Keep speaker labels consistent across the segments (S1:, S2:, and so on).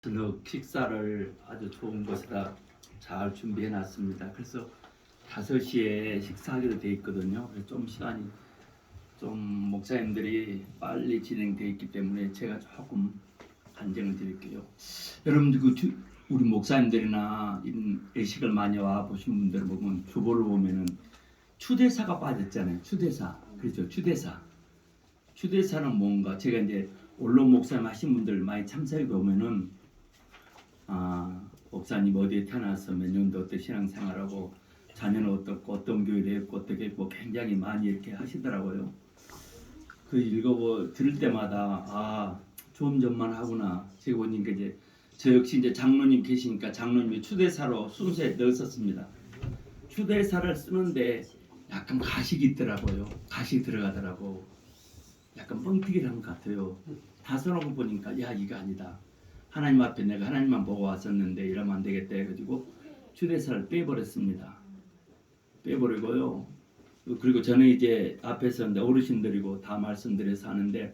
S1: 저녁 식사를 아주 좋은 곳에다 잘 준비해 놨습니다. 그래서 5시에 식사하기로 돼 있거든요. 그래서 좀 시간이 좀 목사님들이 빨리 진행돼 있기 때문에 제가 조금 간증을 드릴게요. 여러분들 우리 목사님들이나 이런 예식을 많이 와 보신 분들 보면 주보를 보면은 추대사가 빠졌잖아요. 추대사. 그렇죠. 추대사. 추대사는 뭔가 제가 이제 언론 목사님 하신 분들 많이 참석해 보면은 목사님 어디에 태어나서 몇 년도 어떤 신앙생활하고 자녀는 어떻고 어떤 교회를 했고 어떻게 했고 굉장히 많이 이렇게 하시더라고요. 그 들을 때마다 좋은 점만 하구나. 제가 보니까 이제 저 역시 이제 장로님 계시니까 장로님이 추대사로 순서에 넣었었습니다. 추대사를 쓰는데 약간 가식이 있더라고요. 가식 들어가더라고. 약간 뻥튀기를 한 것 같아요. 다 써놓고 보니까 야 이거 아니다. 하나님 앞에 내가 하나님만 보고 왔었는데 이러면 안 되겠다 해가지고 추대사를 빼버렸습니다. 빼버리고요. 그리고 저는 이제 앞에서 어르신들이고 다 말씀드려서 하는데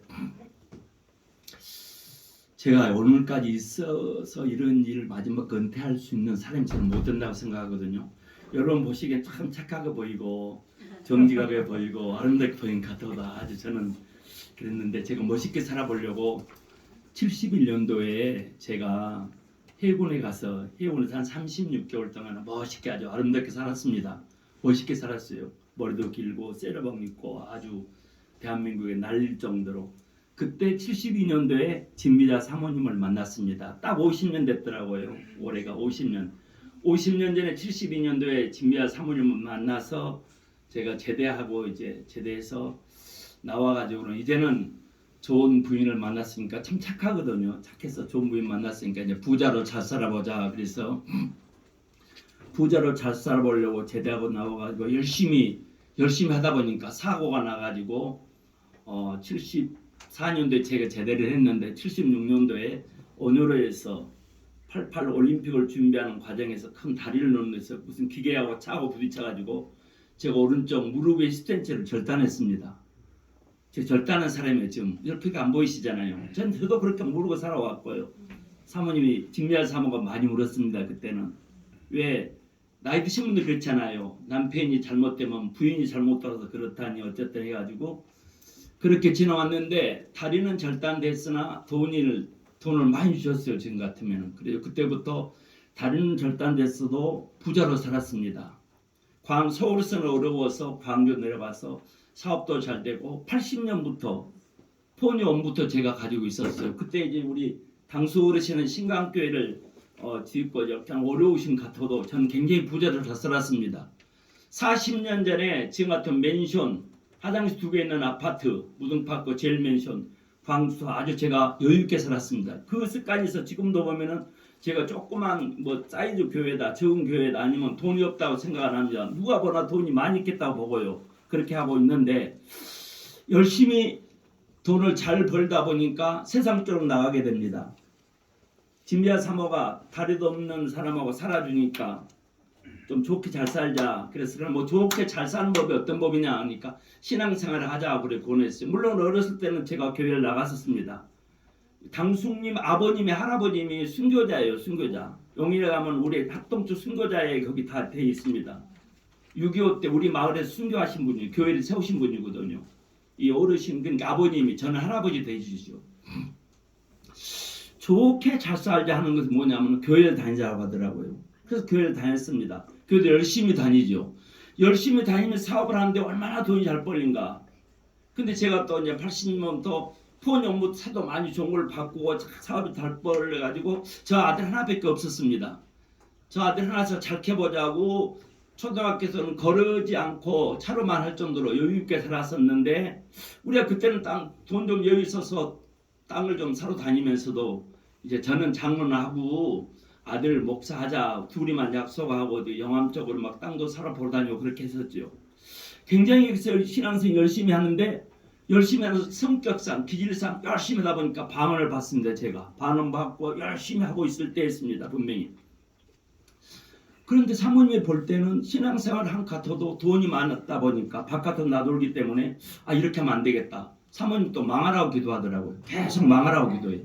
S1: 제가 오늘까지 있어서 이런 일을 마지막 은퇴할 수 있는 사람이 저는 못 된다고 생각하거든요. 여러분 보시기엔 참 착하게 보이고 정직하게 보이고 아름답게 보이는 것 같아도 아주 저는 그랬는데 제가 멋있게 살아보려고 71년도에 제가 해군에 가서 해군에서 한 36개월 동안 멋있게 아주 아름답게 살았습니다. 멋있게 살았어요. 머리도 길고 세러방 입고 아주 대한민국에 날릴 정도로. 그때 72년도에 진미자 사모님을 만났습니다. 딱 50년 됐더라고요. 올해가 50년. 50년 전에 72년도에 진미자 사모님을 만나서 제가 제대하고 이제 제대해서 나와가지고는 이제는 좋은 부인을 만났으니까 참 착하거든요. 착해서 좋은 부인 만났으니까 이제 부자로 잘 살아보자. 그래서 부자로 잘 살아보려고 제대하고 나와가지고 열심히 하다 보니까 사고가 나가지고 74년도에 제가 제대를 했는데 76년도에 언어로에서 88 올림픽을 준비하는 과정에서 큰 다리를 놓으면서 무슨 기계하고 차고 부딪혀가지고 제가 오른쪽 무릎의 스텐트를 절단했습니다. 제 절단한 사람이 지금 이렇게 안 보이시잖아요. 저도 그렇게 모르고 살아왔고요. 사모님이 진미할 사모가 많이 울었습니다. 그때는. 왜 나이 드신 분들 그렇잖아요. 남편이 잘못되면 부인이 잘못 따라서 그렇다니 어쨌든 해가지고 그렇게 지나왔는데 다리는 절단됐으나 돈을 많이 주셨어요. 지금 같으면. 그래서 그때부터 다리는 절단됐어도 부자로 살았습니다. 서울에서는 어려워서 광주 내려가서 사업도 잘 되고 80년부터 포니원부터 제가 가지고 있었어요. 그때 이제 우리 당수 어르신은 신강교회를 짓고 그냥 어려우신 같아도 저는 굉장히 부자로 잘 살았습니다. 40년 전에 지금 같은 맨션 화장실 2개 있는 아파트 무등파크 제일 맨션 광주 아주 제가 여유있게 살았습니다. 그 습관에서 지금도 보면은 제가 조그만 사이즈 교회다 적은 교회다 아니면 돈이 없다고 생각 안 합니다. 누가 보나 돈이 많이 있겠다고 보고요. 그렇게 하고 있는데 열심히 돈을 잘 벌다 보니까 세상 쪽으로 나가게 됩니다. 진미아 사모가 다리도 없는 사람하고 살아주니까 좀 좋게 잘 살자. 그래서 그럼 좋게 잘 사는 법이 어떤 법이냐 하니까 신앙생활을 하자고 그래 권했어요. 물론 어렸을 때는 제가 교회를 나갔었습니다. 당숙님 아버님의 할아버님이 순교자예요. 순교자. 용인에 가면 우리 합동주 순교자에 거기 다 돼 있습니다. 6.25 때 우리 마을에서 순교하신 분이 교회를 세우신 분이거든요. 이 어르신 그러니까 아버님이 저는 할아버지 되시죠. 좋게 잘 살자 하는 것은 뭐냐면 교회를 다니자고 하더라고요. 그래서 교회를 다녔습니다. 교회도 열심히 다니죠. 열심히 다니면 사업을 하는데 얼마나 돈이 잘 벌린가. 근데 제가 또 이제 80년부터 폰 업무 사도 많이 좋은 걸 바꾸고 사업이 잘 벌려가지고 저 아들 하나밖에 없었습니다. 저 아들 하나서 잘 캐보자고 초등학교에서는 거르지 않고 차로만 할 정도로 여유있게 살았었는데 우리가 그때는 돈 좀 여유 있어서 땅을 좀 사러 다니면서도 이제 저는 장로하고 아들 목사하자 둘이만 약속하고 영암 쪽으로 막 땅도 사러 보러 다니고 그렇게 했었죠. 굉장히 신앙생활 열심히 하는데 열심히 하면서 성격상 기질상 열심히 하다 보니까 방언을 받습니다. 제가 방언 받고 열심히 하고 있을 때였습니다. 분명히. 그런데 사모님이 볼 때는 신앙생활 한 같아도 돈이 많았다 보니까 바깥으로 나돌기 때문에 이렇게 하면 안 되겠다. 사모님 또 망하라고 기도하더라고요. 계속 망하라고 기도해요.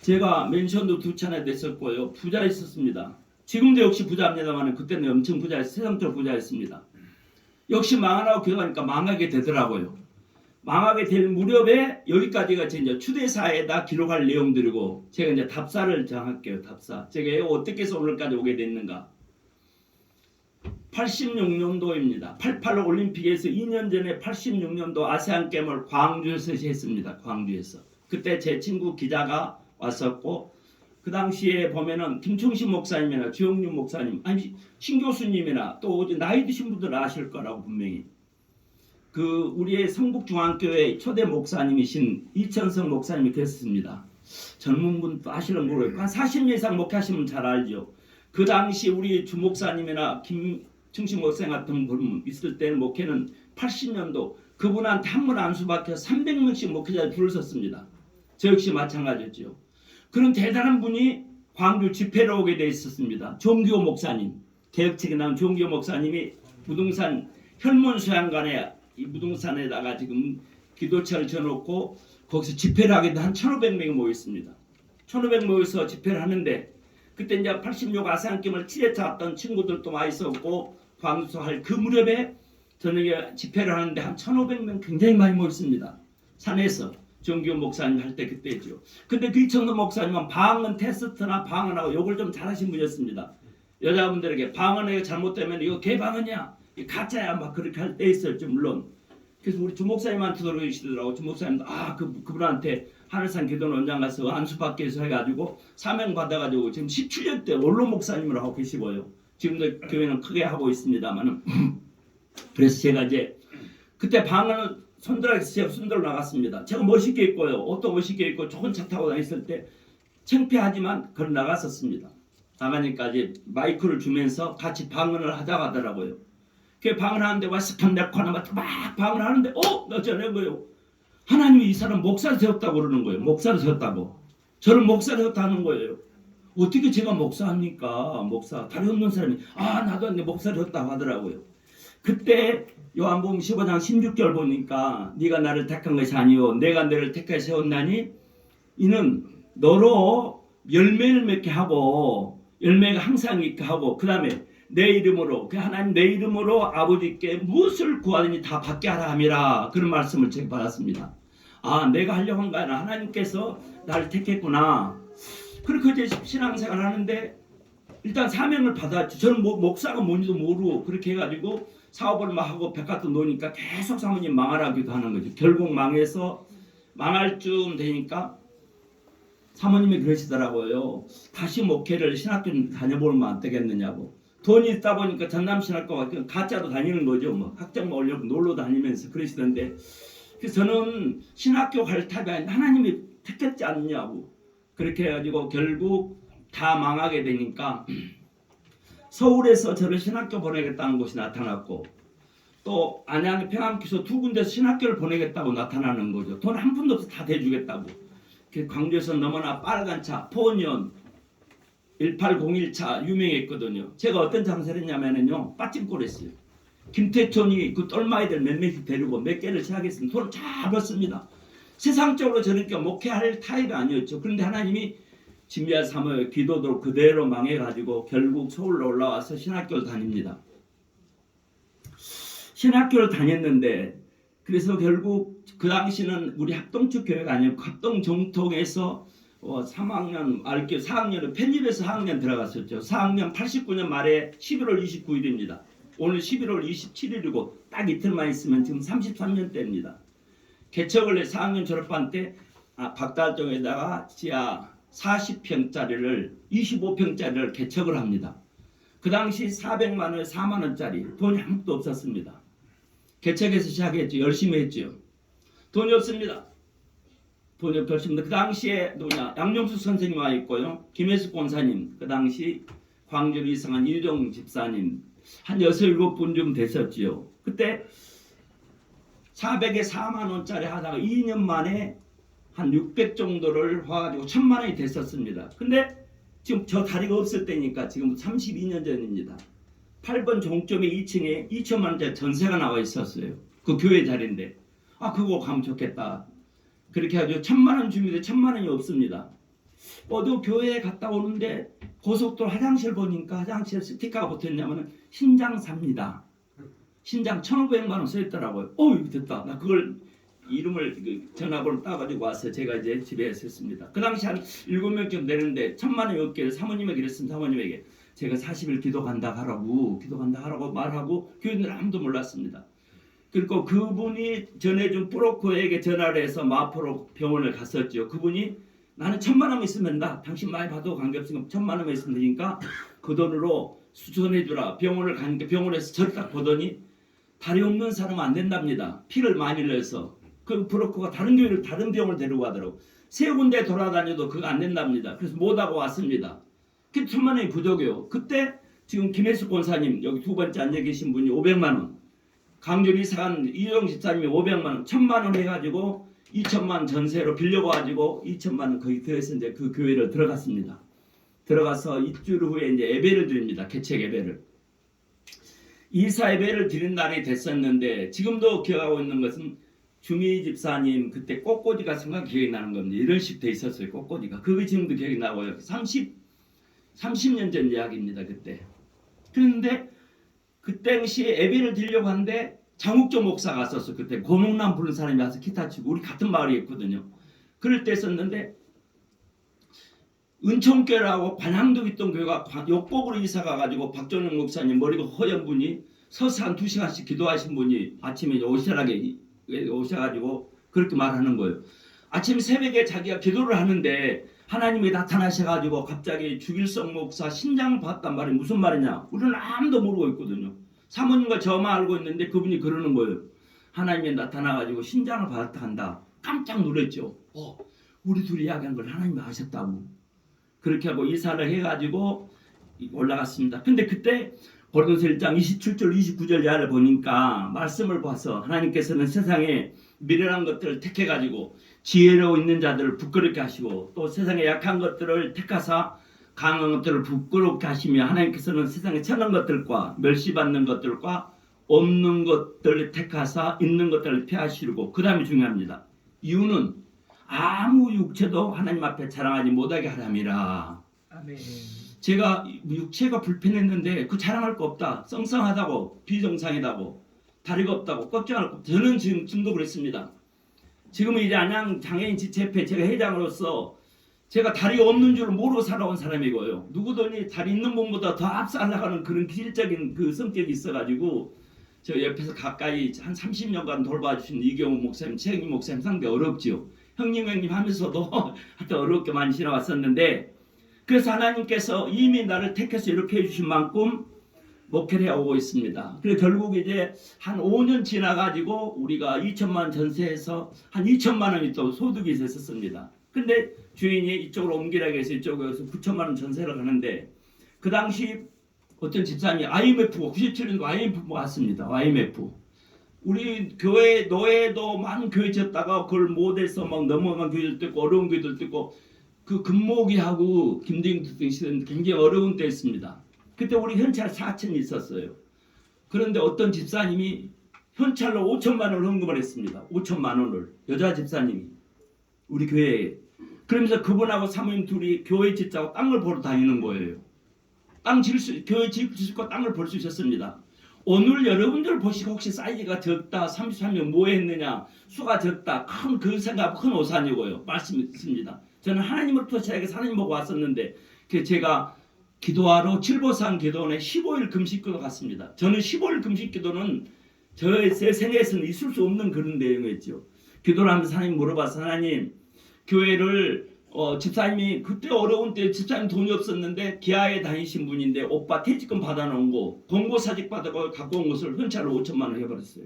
S1: 제가 맨션도 2차례 됐었고요. 부자였었습니다. 지금도 역시 부자입니다만 그때는 엄청 세상적으로 부자였습니다. 역시 망하라고 기도하니까 망하게 되더라고요. 망하게 될 무렵에 여기까지가 제 이제 추대사에다 기록할 내용들이고 제가 이제 답사를 정할게요. 답사. 제가 어떻게 해서 오늘까지 오게 됐는가. 86년도입니다. 88 올림픽에서 2년 전에 86년도 아세안 게임을 광주에서 했습니다. 광주에서. 그때 제 친구 기자가 왔었고 그 당시에 보면은 김충식 목사님이나 주영률 목사님 아니 신 교수님이나 또 나이 드신 분들 아실 거라고 분명히 그 우리의 성북중앙교회 초대 목사님이신 이천성 목사님이 계셨습니다. 젊은 분도 아시는 모르겠고 한 40년 이상 목회하시면 잘 알죠. 그 당시 우리 주 목사님이나 김충식 목사님 같은 분 있을 때는 목회는 80년도 그분한테 한 번 안수 받혀 300명씩 목회자를 줄을 섰습니다. 저 역시 마찬가지였죠. 그런 대단한 분이 광주 집회로 오게 돼 있었습니다. 종교 목사님, 개혁책에 나온 종교 목사님이 부동산 혈문수양관에 이 부동산에다가 지금 기도처를 지어놓고 거기서 집회를 하게 돼 한 1,500명이 모였습니다. 1,500 모여서 집회를 하는데 그때 이제 86 아세안 게임을 7회차 왔던 친구들도 많이 있었고 광주에서 할 그 무렵에 저녁에 집회를 하는데 한 1,500명 굉장히 많이 모였습니다. 산에서. 정규 목사님 할 때 그때죠. 근데 그 이천도 목사님은 방언 테스트나 방언하고 욕을 좀 잘하신 분이었습니다. 여자분들에게 방언이 잘못되면 이거 개방언이야, 이거 가짜야 막 그렇게 할 때 있었죠 물론. 그래서 우리 주 목사님한테 그러시더라고. 주 목사님도 그분한테 하늘산 기도원 원장 가서 안수 받게 해서 해가지고 사명 받아가지고 지금 17년 때 원로 목사님으로 하고 계시고요. 지금도 교회는 크게 하고 있습니다만은 그래서 제가 이제 그때 방언을 손들어서 제가 순대로 나갔습니다. 제가 멋있게 입고요. 옷도 멋있게 입고 좋은 차 타고 다녔을 때 창피하지만 걸어 나갔었습니다. 나가니까 이제 마이크를 주면서 같이 방언을 하자고 하더라고요. 그 방언하는데 와스칸 네코나 막 방언을 하는데 나 저런 거요. 하나님이 이 사람 목사를 세웠다고 그러는 거예요. 목사를 세웠다고. 저를 목사를 세웠다는 거예요. 어떻게 제가 목사합니까? 목사. 다리 없는 사람이 나도 목사를 세웠다고 하더라고요. 그때 요한복음 15장 16절 보니까 네가 나를 택한 것이 아니요 내가 너를 택하여 세웠나니 이는 너로 열매를 맺게 하고 열매가 항상 있게 하고 그 다음에 내 이름으로 그 하나님 내 이름으로 아버지께 무엇을 구하든지 다 받게 하라 함이라 그런 말씀을 제가 받았습니다. 내가 하려고 한 거 아니라 하나님께서 나를 택했구나. 그렇게 이제 신앙생활을 하는데 일단 사명을 받았죠. 저는 목사가 뭔지도 모르고 그렇게 해가지고 사업을 막 하고 백화도 놓으니까 계속 사모님 망하라기도 하는 거죠. 결국 망해서 망할 쯤 되니까 사모님이 그러시더라고요. 다시 목회를 신학교 다녀보면 안 되겠느냐고. 돈이 있다 보니까 전남신학교가 가짜로 다니는 거죠. 뭐 학점만 올려고 놀러 다니면서 그러시던데 그래서 저는 신학교 갈 탑이 아닌데 하나님이 택했지 않느냐고 그렇게 해가지고 결국 다 망하게 되니까 서울에서 저를 신학교 보내겠다는 곳이 나타났고 또 안양 평안기소 두 군데서 신학교를 보내겠다고 나타나는 거죠. 돈 한 푼도 없어 다 대주겠다고. 광주에서 너무나 빨간 차 포니온 1801차 유명했거든요. 제가 어떤 장사를 했냐면요 빠짐골 했어요. 김태촌이 그 똘마이들 몇몇이 데리고 몇 개를 시작했으면 돈을 잘 벌습니다. 세상적으로 저렇게 목회할 타입이 아니었죠. 그런데 하나님이 진미한 사모의 기도도 그대로 망해가지고 결국 서울로 올라와서 신학교를 다닙니다. 신학교를 다녔는데 그래서 결국 그 당시는 우리 합동축 교회가 아니고 합동정통에서 3학년 4학년은 편입해서 4학년 들어갔었죠. 4학년 89년 말에 11월 29일입니다. 오늘 11월 27일이고 딱 이틀만 있으면 지금 33년대입니다. 개척을 해 4학년 졸업한 때 박달동에다가 지하 40평짜리를 25평짜리를 개척을 합니다. 그 당시 400만 원, 4만 원짜리 돈이 아무것도 없었습니다. 개척해서 시작했죠. 열심히 했죠. 돈이 없습니다. 돈이 없습니다. 그 당시에 누구냐 양용수 선생님 와 있고요. 김혜숙 권사님, 그 당시 광주로 이상한 이종 집사님 한 6, 7분 좀 됐었지요. 그때 400에 4만 원짜리 하다가 2년 만에 한 600 정도를 화가지고 1000만 원이 됐었습니다. 근데 지금 저 다리가 없을 때니까 지금 32년 전입니다. 8번 종점에 2층에 2천만 원짜리 전세가 나와 있었어요. 그 교회 자리인데 그거 가면 좋겠다. 그렇게 해가지고 1000만 원 주는데 1000만 원이 없습니다. 어디 교회에 갔다 오는데 고속도로 화장실 보니까 화장실 스티커가 붙어있냐면 신장 삽니다. 신장 1,500만 원 써있더라고요. 이거 됐다. 나 그걸 이름을 전화번호 따가지고 와서 제가 이제 집에 했습니다. 그 당시 한 7명쯤 되는데 1,000만 원이 없길래 사모님에게 그랬습니다. 사모님에게 제가 40일 기도 간다 하라고 말하고 교인들 아무도 몰랐습니다. 그리고 그분이 전해준 브로커에게 전화를 해서 마포로 병원을 갔었죠. 그분이 나는 1,000만 원 있으면 된다. 당신 많이 봐도 관계없으니까 1,000만 원 있으면 되니까 그 돈으로 수전해주라. 병원을 가니까 병원에서 저를 딱 보더니 다리 없는 사람은 안 된답니다. 피를 많이 흘려서. 그 브로커가 다른 교회를 다른 병원을 데리고 가더라고. 3군데 돌아다녀도 그거 안 된답니다. 그래서 못하고 왔습니다. 그 1,000만 원이 부족해요. 그때 지금 김혜숙 권사님 여기 두 번째 앉아 계신 분이 500만 원, 강준 이사간 이영 집사님이 500만 원, 1,000만 원 해가지고 2,000만 원 전세로 빌려가지고 2,000만 원 거기 들어서 이제 그 교회를 들어갔습니다. 들어가서 일주일 후에 이제 예배를 드립니다. 개책 예배를. 이사 예배를 드린 날이 됐었는데 지금도 기억하고 있는 것은 주미 집사님 그때 꽃꽂이가 순간 기억이 나는 겁니다. 이런 식 돼 있었어요. 꽃꽂이가. 그게 지금도 기억이 나고요. 30년 전 이야기입니다. 그때. 그런데 그 당시에 예배를 드리려고 하는데 장욱조 목사가 왔었어. 그때 고목남 부른 사람이 와서 기타 치고 우리 같은 마을에 있거든요. 그럴 때 썼는데 은총교회라고 관항도 있던 교회가 욕곡으로 이사 가가지고 박종영 목사님 머리가 허연 분이 서서 한 2시간씩 기도하신 분이 아침에 오셔가지고 그렇게 말하는 거예요. 아침 새벽에 자기가 기도를 하는데 하나님이 나타나셔가지고 갑자기 주길성 목사 신장을 봤단 말이 무슨 말이냐. 우리는 아무도 모르고 있거든요. 사모님과 저만 알고 있는데 그분이 그러는 거예요. 하나님이 나타나가지고 신장을 받았다 한다. 깜짝 놀랐죠. 우리 둘이 이야기한 걸 하나님이 아셨다고. 그렇게 하고 이사를 해가지고 올라갔습니다. 근데 그때 고린도서 1장 27절 29절 이하를 보니까 말씀을 봐서 하나님께서는 세상에 미련한 것들을 택해가지고 지혜로 있는 자들을 부끄럽게 하시고 또 세상에 약한 것들을 택하사 강한 것들을 부끄럽게 하시며 하나님께서는 세상에 천한 것들과 멸시받는 것들과 없는 것들을 택하사 있는 것들을 피하시고 그 다음에 중요합니다. 이유는 아무 육체도 하나님 앞에 자랑하지 못하게 하람이라.
S2: 아멘.
S1: 제가 육체가 불편했는데 그 자랑할 거 없다. 썽썽하다고 비정상이다고 다리가 없다고 걱정할 거 없다. 저는 지금도 그랬습니다. 지금은 이제 안양 장애인 지체협회 제가 회장으로서 제가 다리가 없는 줄 모르고 살아온 사람이고요. 누구든지 다리 있는 분보다 더 앞서 나가는 그런 기질적인 그 성격이 있어가지고 저 옆에서 가까이 한 30년간 돌봐주신 이경호 목사님, 최영희 목사님 상당히 어렵죠. 형님 하면서도 하여튼 어렵게 많이 지나왔었는데 그래서 하나님께서 이미 나를 택해서 이렇게 해주신 만큼 목회를 해오고 있습니다. 그래서 결국 이제 한 5년 지나가지고 우리가 2천만 원 전세해서 한 2천만 원이 또 소득이 있었습니다. 근데 주인이 이쪽으로 옮기라고 해서 이쪽에서 9천만 원 전세를 하는데 그 당시 어떤 집사님이 IMF가 97년도 IMF가 왔습니다. IMF. 우리 교회 노예도 많은 교회 졌다가 그걸 못해서 막 넘어간 교회들도 있고 어려운 교회들도 있고 그 금모기하고 김대중 대통령 시대는 굉장히 어려운 때였습니다. 그때 우리 현찰 4천이 있었어요. 그런데 어떤 집사님이 현찰로 5천만 원을 헌금을 했습니다. 5천만 원을 여자 집사님이 우리 교회에. 그러면서 그분하고 사모님 둘이 교회 짓자고 땅을 보러 다니는 거예요. 교회 짓고 땅을 볼 수 있었습니다. 오늘 여러분들 보시고 혹시 사이즈가 적다 33년 뭐 했느냐 수가 적다 큰 생각 큰 오산이고요. 말씀있습니다. 저는 하나님으로부터 제가 하나님 보고 왔었는데 제가 기도하러 칠보산 기도원에 15일 금식기도 갔습니다. 저는 15일 금식기도는 저의 생애에서는 있을 수 없는 그런 내용이었죠. 기도를 하면서 하나님 물어봐서 하나님 교회를 집사님이 그때 어려운 때 집사님 돈이 없었는데 기아에 다니신 분인데 오빠 퇴직금 받아놓은 거 공고사직 받아서 갖고 온 것을 현찰로 5천만 원 해버렸어요.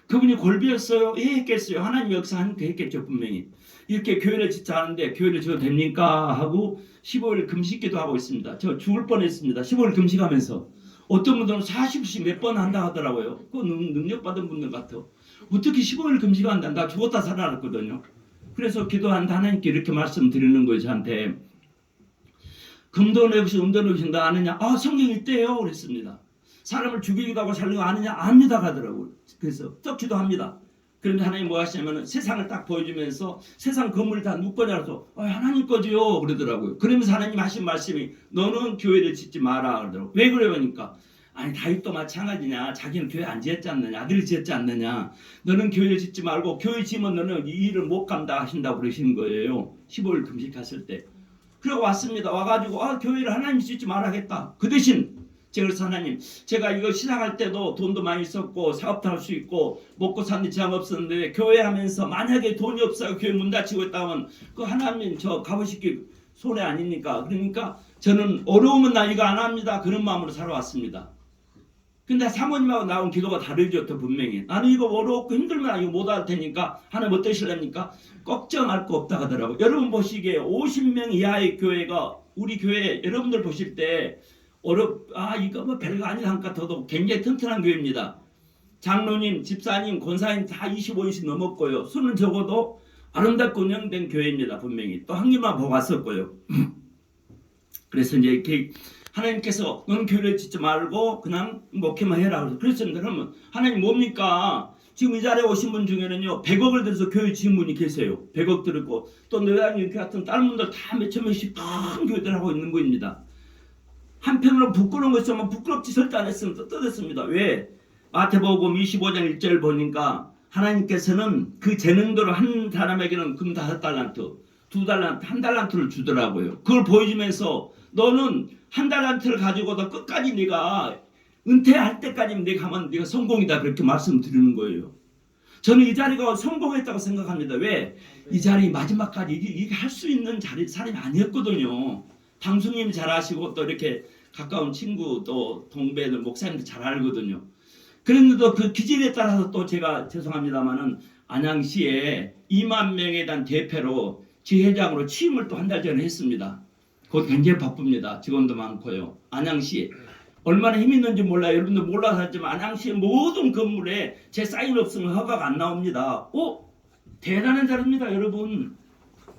S1: 그분이 골비였어요? 예 했겠어요. 하나님 역사하니까 했겠죠 분명히. 이렇게 교회를 짓자 하는데 교회를 지어도 됩니까? 하고 15일 금식기도 하고 있습니다. 저 죽을 뻔했습니다. 15일 금식하면서 어떤 분들은 40씩 몇 번 한다 하더라고요. 그 능력받은 분들 같아. 어떻게 15일 금식한다? 나 죽었다 살아났거든요. 그래서 기도한다 하나님께 이렇게 말씀드리는 거예요. 저한테 금도 내부시 은도 내부신다 아느냐? 성경이 있대요. 그랬습니다. 사람을 죽이기도 하고 살리고 아느냐? 압니다 가더라고요. 그래서 썩기도 합니다. 그런데 하나님 뭐 하시냐면 세상을 딱 보여주면서 세상 건물이 다 누구 거냐고 하나님 거지요 그러더라고요. 그러면서 하나님 하신 말씀이 너는 교회를 짓지 마라 그러더라고요. 왜 그러니까 아니 다윗도 마찬가지냐, 자기는 교회 안 지었지 않느냐, 아들이 지었지 않느냐, 너는 교회를 짓지 말고 교회 지으면 너는 이 일을 못 감당하신다고 그러시는 거예요. 15일 금식했을 때. 그러고 왔습니다. 와가지고 교회를 하나님 짓지 말아야겠다. 그 대신 제가 그래서 하나님, 제가 이거 시작할 때도 돈도 많이 썼고 사업도 할 수 있고 먹고 사는 지장 없었는데 교회 하면서 만약에 돈이 없어요 교회 문 닫히고 있다면 그 하나님 저 값어치기 손해 아닙니까? 그러니까 저는 어려우면 나 이거 안 합니다 그런 마음으로 살아왔습니다. 근데 사모님하고 나온 기도가 다르죠. 또 분명히 나는 이거 어렵고 힘들면 이거 못할 테니까 하나님 어떠실랍니까? 걱정할 거 없다 하더라고요. 여러분 보시기에 50명 이하의 교회가 우리 교회 여러분들 보실 때 이거 뭐 별거 아닌 한 같아도 굉장히 튼튼한 교회입니다. 장로님, 집사님, 권사님 다 25인씩 넘었고요. 수는 적어도 아름답고 운영된 교회입니다. 분명히 또 한 개만 보고 왔었고요. 그래서 이제 이렇게 하나님께서 너는 교회를 짓지 말고 그냥 목회만 해라. 그랬습니다. 그러면 하나님 뭡니까? 지금 이 자리에 오신 분 중에는요 100억을 들여서 교회 지은 분이 계세요. 100억 들었고 또 너희랑 이렇게 같은 다른 분들 다 몇천 명씩 큰 교회들 하고 있는 거입니다. 한편으로 부끄러운 거 있으면 부끄럽지 절대 안 했으면 떠들었습니다. 왜? 마태복음 25장 1절 보니까 하나님께서는 그 재능대로 한 사람에게는 금 5달란트, 2달란트, 1달란트를 주더라고요. 그걸 보여주면서 너는 1달란트를 가지고도 끝까지 네가 은퇴할 때까지 네가 하면 네가 성공이다 그렇게 말씀드리는 거예요. 저는 이 자리가 성공했다고 생각합니다. 왜? 이 자리 마지막까지 이게 할 수 있는 사람이 아니었거든요. 당수님이 잘 아시고 또 이렇게 가까운 친구 또 동배들 목사님들 잘 알거든요. 그런데도 그 기질에 따라서 또 제가 죄송합니다만은 안양시에 2만 명에 대한 대표로 지회장으로 취임을 또 한 달 전에 했습니다. 곧 굉장히 바쁩니다. 직원도 많고요. 안양시 얼마나 힘 있는지 몰라요. 여러분들 몰라서 하지만 안양시의 모든 건물에 제 사인 없으면 허가가 안 나옵니다. 대단한 자리입니다, 여러분.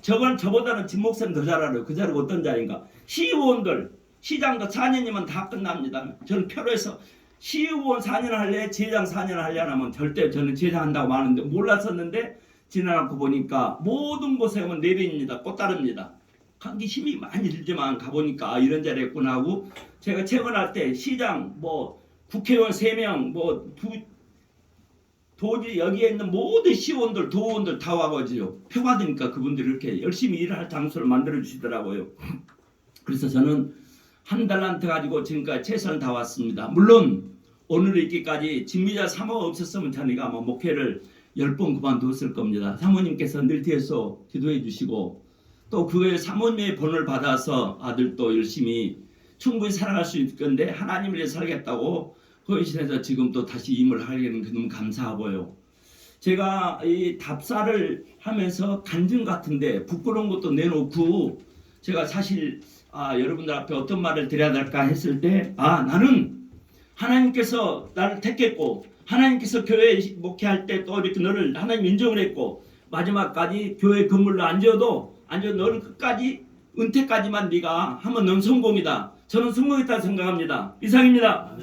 S1: 저보다는 진 목사님 더 잘 알아요. 그 자리가 어떤 자리인가. 시의원들, 시장도 4년이면 다 끝납니다. 저는 표로해서 시의원 4년 할래, 지회장 4년 할래 하면 절대 저는 지회장 한다고 하는데 몰랐었는데 지나가고 보니까 모든 곳에 오면 내빈입니다. 꽃다릅니다. 감기 힘이 많이 들지만 가보니까 이런 자리였구나 하고 제가 퇴근할 때 시장, 국회의원 3명, 도지 여기에 있는 모든 시의원들, 도의원들 다 와가지고 표 받으니까 그분들이 이렇게 열심히 일을 할 장소를 만들어 주시더라고요. 그래서 저는 1달란트 가지고 지금까지 최선을 다왔습니다. 물론 오늘 있기까지 진미자 사모가 없었으면 저는 아마 목회를 10번 그만두었을 겁니다. 사모님께서 늘 뒤에서 기도해 주시고 또 그의 사모님의 본을 받아서 아들도 열심히 충분히 살아갈 수 있을 건데 하나님을 위해 살겠다고 헌신해서 지금 또 다시 임을 하게 되는 게 너무 감사하고요. 제가 이 답사를 하면서 간증 같은데 부끄러운 것도 내놓고 제가 사실 여러분들 앞에 어떤 말을 드려야 될까 했을 때 나는 하나님께서 나를 택했고 하나님께서 교회 목회할 때 또 이렇게 너를 하나님 인정을 했고 마지막까지 교회 건물로 앉아도 너는 끝까지 은퇴까지만 네가 하면 넌 성공이다. 저는 성공했다고 생각합니다. 이상입니다.